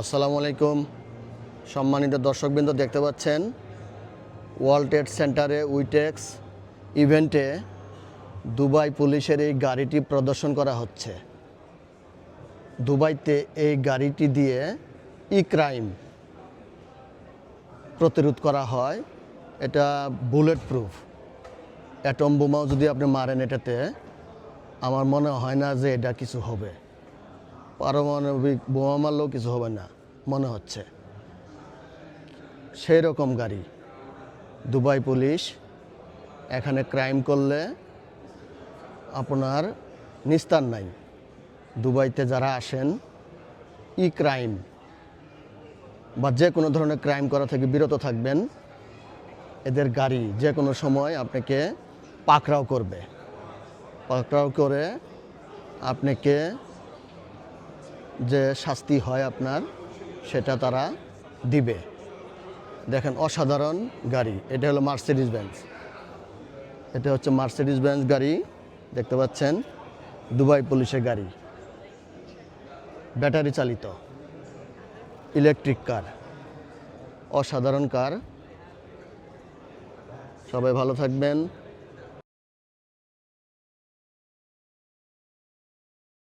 আসসালামু আলাইকুম সম্মানিত দর্শকবৃন্দ, দেখতে পাচ্ছেন ওয়ার্ল্ড ট্রেড সেন্টারে উইটেক্স ইভেন্টে দুবাই পুলিশের এই গাড়িটি প্রদর্শন করা হচ্ছে। দুবাইতে এই গাড়িটি দিয়ে ক্রাইম প্রতিরোধ করা হয়। এটা বুলেট প্রুফ, অ্যাটম বোমাও যদি আপনি মারেন এটাতে, আমার মনে হয় না যে এটা কিছু হবে। পারমাণবিক বোমা মারলেও কিছু হবে না মনে হচ্ছে। সেই রকম গাড়ি দুবাই পুলিশ এখানে ক্রাইম করলে আপনার নিস্তার নাই। দুবাইতে যারা আসেন ক্রাইম বা যে কোনো ধরনের ক্রাইম করা থেকে বিরত থাকবেন। এদের গাড়ি যে কোনো সময় আপনাকে পাকড়াও করবে, পাকড়াও করে আপনাকে যে শাস্তি হয় আপনার সেটা তারা দিবে। দেখেন অসাধারণ গাড়ি, এটা হলো মার্সিডিজ বেঞ্জ। এটা হচ্ছে মার্সিডিজ বেঞ্জ গাড়ি, দেখতে পাচ্ছেন দুবাই পুলিশের গাড়ি, ব্যাটারি চালিত ইলেকট্রিক কার, অসাধারণ কার। সবাই ভালো থাকবেন।